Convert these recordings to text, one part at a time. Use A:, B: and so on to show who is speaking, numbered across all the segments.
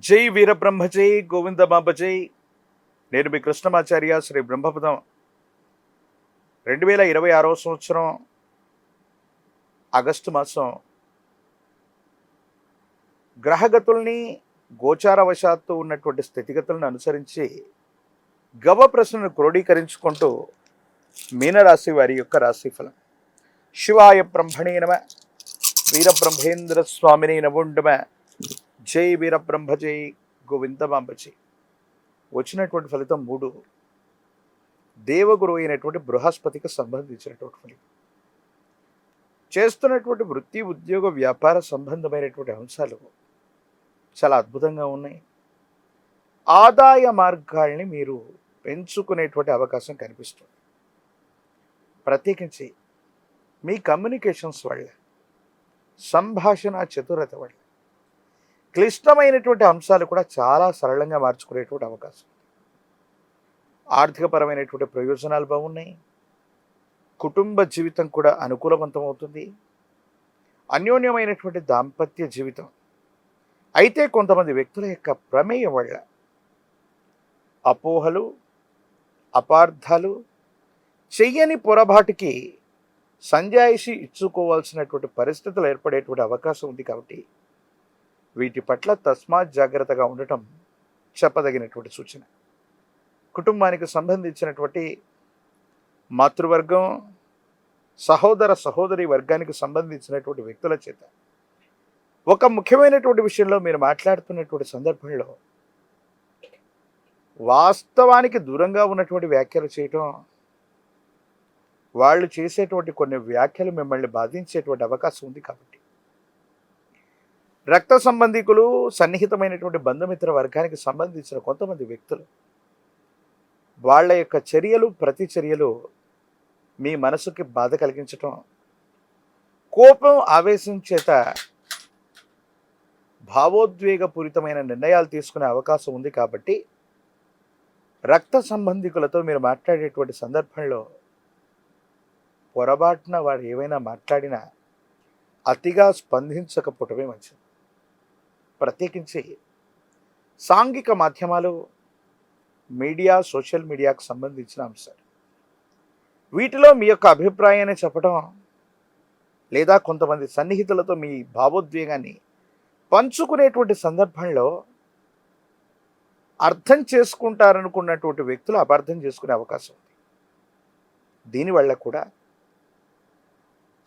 A: జై వీరబ్రహ్మ జై గోవిందమాంబ జై. నేను మీ కృష్ణమాచార్య. శ్రీ బ్రహ్మపదం 2026 సంవత్సరం ఆగస్టు మాసం గ్రహగతుల్ని గోచారవశాత్తు ఉన్నటువంటి స్థితిగతులను అనుసరించి గవ ప్రశ్నను క్రోడీకరించుకుంటూ మీనరాశి వారి యొక్క రాశిఫలం. శివాయ బ్రహ్మణే నమ. వీరబ్రహ్మేంద్ర స్వామిని నమోండమ. జై వీరబ్రహ్మ జై గోవిందమాంబ జై. వచ్చినటువంటి ఫలితం 3. దేవగురు అయినటువంటి బృహస్పతికి సంబంధించినటువంటి ఫలితం. చేస్తున్నటువంటి వృత్తి ఉద్యోగ వ్యాపార సంబంధమైనటువంటి అంశాలు చాలా అద్భుతంగా ఉన్నాయి. ఆదాయ మార్గాల్ని మీరు పెంచుకునేటువంటి అవకాశం కనిపిస్తుంది. ప్రత్యేకించి మీ కమ్యూనికేషన్స్ వల్ల, సంభాషణ చతురత వల్ల క్లిష్టమైనటువంటి అంశాలు కూడా చాలా సరళంగా మార్చుకునేటువంటి అవకాశం. ఆర్థికపరమైనటువంటి ప్రయోజనాలు బాగున్నాయి. కుటుంబ జీవితం కూడా అనుకూలవంతమవుతుంది. అన్యోన్యమైనటువంటి దాంపత్య జీవితం. అయితే కొంతమంది వ్యక్తుల యొక్క ప్రమేయం వల్ల అపోహలు, అపార్థాలు, చెయ్యని పొరపాటుకి సంజాయిషి ఇచ్చుకోవాల్సినటువంటి పరిస్థితులు ఏర్పడేటువంటి అవకాశం ఉంది. కాబట్టి వీటి పట్ల తస్మాత్ జాగ్రత్తగా ఉండటం చెప్పదగినటువంటి సూచన. కుటుంబానికి సంబంధించినటువంటి మాతృవర్గం, సహోదర సహోదరి వర్గానికి సంబంధించినటువంటి వ్యక్తుల చేత ఒక ముఖ్యమైనటువంటి విషయంలో మీరు మాట్లాడుతున్నటువంటి సందర్భంలో వాస్తవానికి దూరంగా ఉన్నటువంటి వ్యాఖ్యలు చేయటం, వాళ్ళు చేసేటువంటి కొన్ని వ్యాఖ్యలు మిమ్మల్ని బాధించేటువంటి అవకాశం ఉంది. కాబట్టి రక్త సంబంధికులు, సన్నిహితమైనటువంటి బంధుమిత్ర వర్గానికి సంబంధించిన కొంతమంది వ్యక్తులు వాళ్ళ యొక్క చర్యలు, ప్రతిచర్యలు మీ మనసుకి బాధ కలిగించటం, కోపం, ఆవేశం చేత భావోద్వేగపూరితమైన నిర్ణయాలు తీసుకునే అవకాశం ఉంది. కాబట్టి రక్త సంబంధికులతో మీరు మాట్లాడేటువంటి సందర్భంలో పొరపాటున వారు ఏవైనా మాట్లాడినా అతిగా స్పందించకపోవటమే మంచిది. ప్రత్యేకించి సాంఘిక మాధ్యమాలు, మీడియా, సోషల్ మీడియాకు సంబంధించిన అంశాలు, వీటిలో మీ యొక్క అభిప్రాయాన్ని చెప్పడం లేదా కొంతమంది సన్నిహితులతో మీ భావోద్వేగాన్ని పంచుకునేటువంటి సందర్భంలో అర్థం చేసుకుంటారనుకున్నటువంటి వ్యక్తులు అపార్థం చేసుకునే అవకాశం ఉంది. దీనివల్ల కూడా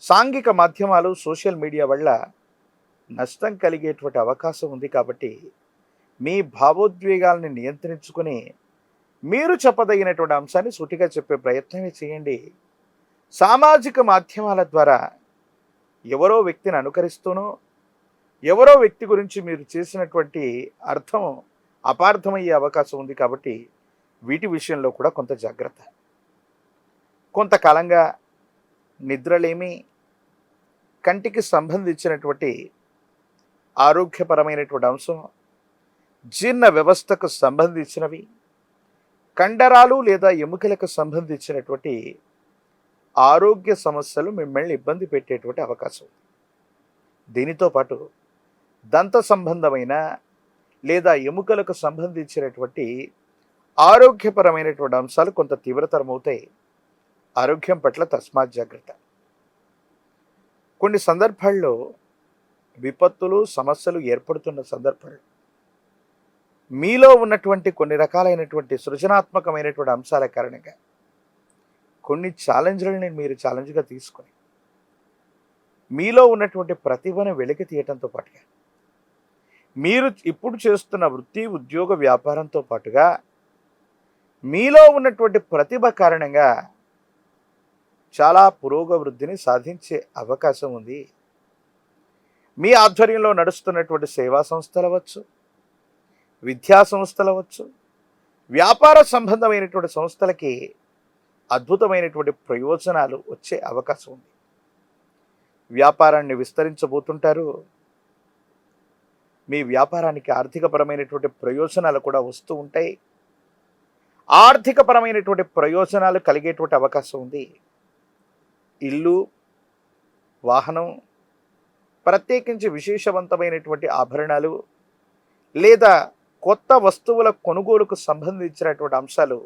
A: సాంఘిక మాధ్యమాలు, సోషల్ మీడియా వల్ల నష్టం కలిగేటువంటి అవకాశం ఉంది. కాబట్టి మీ భావోద్వేగాల్ని నియంత్రించుకొని మీరు చెప్పదగినటువంటి అంశాన్ని సూటిగా చెప్పే ప్రయత్నమే చేయండి. సామాజిక మాధ్యమాల ద్వారా ఎవరో వ్యక్తిని అనుకరిస్తూనో, ఎవరో వ్యక్తి గురించి మీరు చేసినటువంటి అర్థం అపార్థమయ్యే అవకాశం ఉంది. కాబట్టి వీటి విషయంలో కూడా కొంత జాగ్రత్త. కొంతకాలంగా నిద్రలేమి, కంటికి సంబంధించినటువంటి ఆరోగ్యపరమైనటువంటి అంశం, జీర్ణ వ్యవస్థకు సంబంధించినవి, కండరాలు లేదా ఎముకలకు సంబంధించినటువంటి ఆరోగ్య సమస్యలు మిమ్మల్ని ఇబ్బంది పెట్టేటువంటి అవకాశం ఉంది. దీనితో పాటు దంత సంబంధమైన లేదా ఎముకలకు సంబంధించినటువంటి ఆరోగ్యపరమైనటువంటి అంశాలు కొంత తీవ్రతరమవుతాయి. ఆరోగ్యం పట్ల తస్మాత్ జాగ్రత్త. కొన్ని సందర్భాల్లో విపత్తులు, సమస్యలు ఏర్పడుతున్న సందర్భంలో మీలో ఉన్నటువంటి కొన్ని రకాలైనటువంటి సృజనాత్మకమైనటువంటి అంశాల కారణంగా కొన్ని ఛాలెంజ్లని మీరు ఛాలెంజ్గా తీసుకొని మీలో ఉన్నటువంటి ప్రతిభను వెలికి తీయటంతో పాటుగా మీరు ఇప్పుడు చేస్తున్న వృత్తి, ఉద్యోగ, వ్యాపారంతో పాటుగా మీలో ఉన్నటువంటి ప్రతిభ కారణంగా చాలా పురోగవృద్ధిని సాధించే అవకాశం ఉంది. మీ ఆధ్వర్యంలో నడుస్తున్నటువంటి సేవా సంస్థలు అవ్వచ్చు, విద్యా సంస్థలు అవ్వచ్చు, వ్యాపార సంబంధమైనటువంటి సంస్థలకి అద్భుతమైనటువంటి ప్రయోజనాలు వచ్చే అవకాశం ఉంది. వ్యాపారాన్ని విస్తరించబోతుంటారు. మీ వ్యాపారానికి ఆర్థికపరమైనటువంటి ప్రయోజనాలు కూడా వస్తూ ఉంటాయి. ఆర్థికపరమైనటువంటి ప్రయోజనాలు కలిగేటువంటి అవకాశం ఉంది. ఇల్లు, వాహనం, ప్రత్యేకించి విశేషవంతమైనటువంటి ఆభరణాలు లేదా కొత్త వస్తువుల కొనుగోలుకు సంబంధించినటువంటి అంశాలు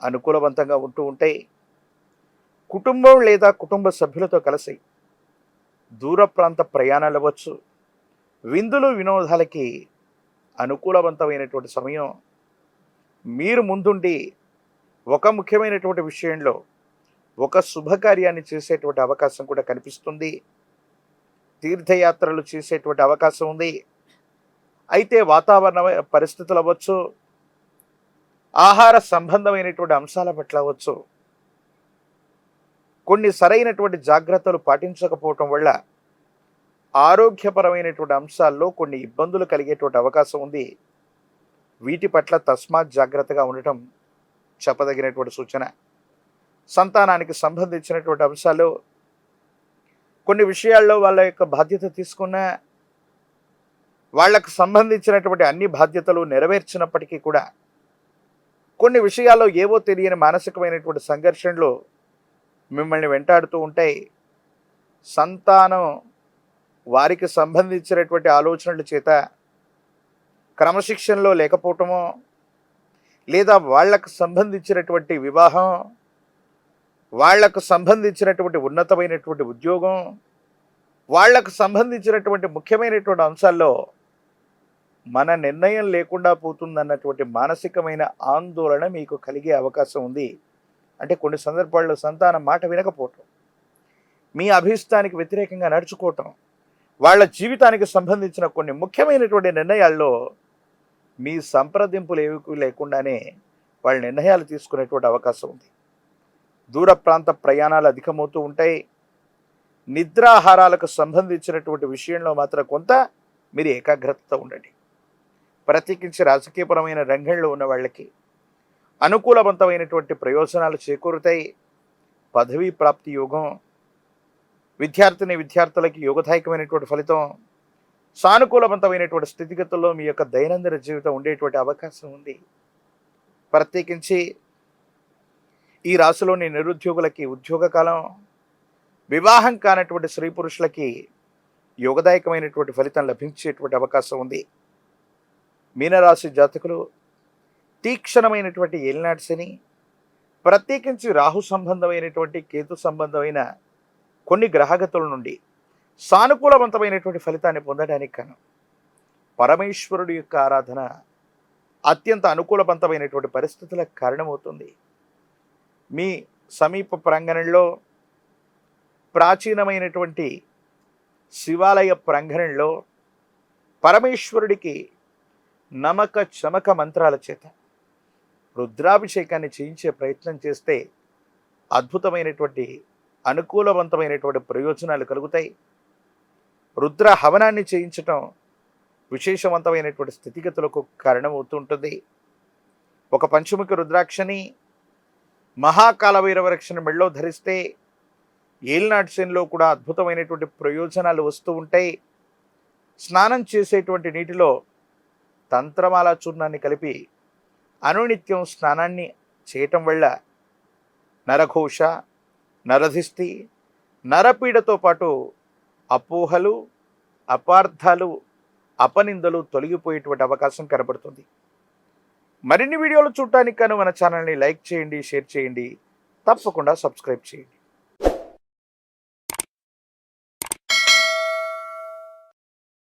A: అనుకూలవంతంగా ఉంటూ ఉంటాయి. కుటుంబం లేదా కుటుంబ సభ్యులతో కలిసి దూర ప్రాంత ప్రయాణాలు అవ్వచ్చు. విందులు వినోదాలకి అనుకూలవంతమైనటువంటి సమయం. మీరు ముందుండి ఒక ముఖ్యమైనటువంటి విషయంలో ఒక శుభకార్యాన్ని చేసేటువంటి అవకాశం కూడా కనిపిస్తుంది. తీర్థయాత్రలు చేసేటువంటి అవకాశం ఉంది. అయితే వాతావరణ పరిస్థితులు అవ్వచ్చు, ఆహార సంబంధమైనటువంటి అంశాల పట్ల అవ్వచ్చు, కొన్ని సరైనటువంటి జాగ్రత్తలు పాటించకపోవటం వల్ల ఆరోగ్యపరమైనటువంటి అంశాల్లో కొన్ని ఇబ్బందులు కలిగేటువంటి అవకాశం ఉంది. వీటి పట్ల తస్మాత్ జాగ్రత్తగా ఉండటం చెప్పదగినటువంటి సూచన. సంతానానికి సంబంధించినటువంటి అంశాలు కొన్ని విషయాల్లో వాళ్ళ యొక్క బాధ్యత తీసుకున్న వాళ్లకు సంబంధించినటువంటి అన్ని బాధ్యతలు నెరవేర్చినప్పటికీ కూడా కొన్ని విషయాల్లో ఏవో తెలియని మానసికమైనటువంటి సంఘర్షణలు మిమ్మల్ని వెంటాడుతూ ఉంటాయి. సంతానం వారికి సంబంధించినటువంటి ఆలోచనల చేత క్రమశిక్షణలో లేకపోవటమో, లేదా వాళ్లకు సంబంధించినటువంటి వివాహం, వాళ్లకు సంబంధించినటువంటి ఉన్నతమైనటువంటి ఉద్యోగం, వాళ్లకు సంబంధించినటువంటి ముఖ్యమైనటువంటి అంశాల్లో మన నిర్ణయం లేకుండా పోతుందన్నటువంటి మానసికమైన ఆందోళన మీకు కలిగే అవకాశం ఉంది. అంటే కొన్ని సందర్భాల్లో సంతానం మాట వినకపోవటం, మీ అభిష్టానికి వ్యతిరేకంగా నడుచుకోవటం, వాళ్ళ జీవితానికి సంబంధించిన కొన్ని ముఖ్యమైనటువంటి నిర్ణయాల్లో మీ సంప్రదింపులు ఏవి లేకుండానే వాళ్ళ నిర్ణయాలు తీసుకునేటువంటి అవకాశం ఉంది. దూర ప్రాంత ప్రయాణాలు అధికమవుతూ ఉంటాయి. నిద్రాహారాలకు సంబంధించినటువంటి విషయంలో మాత్రం కొంత మీరు ఏకాగ్రతతో ఉండండి. ప్రత్యేకించి రాజకీయపరమైన రంగంలో ఉన్న వాళ్ళకి అనుకూలవంతమైనటువంటి ప్రయోజనాలు చేకూరుతాయి. పదవీ ప్రాప్తి యోగం, విద్యార్థులకి యోగదాయకమైనటువంటి ఫలితం, సానుకూలవంతమైనటువంటి స్థితిగతుల్లో మీ యొక్క దైనందిన జీవితం ఉండేటువంటి అవకాశం ఉంది. ప్రత్యేకించి ఈ రాశిలోని నిరుద్యోగులకి ఉద్యోగ కాలం, వివాహం కానటువంటి స్త్రీ పురుషులకి యోగదాయకమైనటువంటి ఫలితం లభించేటువంటి అవకాశం ఉంది. మీనరాశి జాతకులు తీక్షణమైనటువంటి ఏలినాటి శని, ప్రత్యేకించి రాహు సంబంధమైనటువంటి కేతు సంబంధమైన కొన్ని గ్రహగతుల నుండి సానుకూలవంతమైనటువంటి ఫలితాన్ని పొందడానికి కాను పరమేశ్వరుడి యొక్క ఆరాధన అత్యంత అనుకూలవంతమైనటువంటి పరిస్థితులకు కారణమవుతుంది. మీ సమీప ప్రాంగణంలో ప్రాచీనమైనటువంటి శివాలయ ప్రాంగణంలో పరమేశ్వరుడికి నమక చమక మంత్రాల చేత రుద్రాభిషేకాన్ని చేయించే ప్రయత్నం చేస్తే అద్భుతమైనటువంటి అనుకూలవంతమైనటువంటి ప్రయోజనాలు కలుగుతాయి. రుద్ర హవనాన్ని చేయించటం విశేషవంతమైనటువంటి స్థితిగతులకు కారణమవుతుంటుంది. ఒక పంచముఖ రుద్రాక్షని మహాకాలభైరవ రక్షణ మెళ్ళో ధరిస్తే ఏలినాటి శనిలో కూడా అద్భుతమైనటువంటి ప్రయోజనాలు వస్తూ ఉంటాయి. స్నానం చేసేటువంటి నీటిలో తంత్రమాల చూర్ణాన్ని కలిపి అనునిత్యం స్నానాన్ని చేయటం వల్ల నరఘోష, నరధిష్టి, నరపీడతో పాటు అపోహలు, అపార్థాలు, అపనిందలు తొలగిపోయేటువంటి అవకాశం కనబడుతుంది. మరిన్ని వీడియోలు చూడటానికి గాను మన ఛానల్ని లైక్ చేయండి, షేర్ చేయండి, తప్పకుండా సబ్స్క్రైబ్ చేయండి.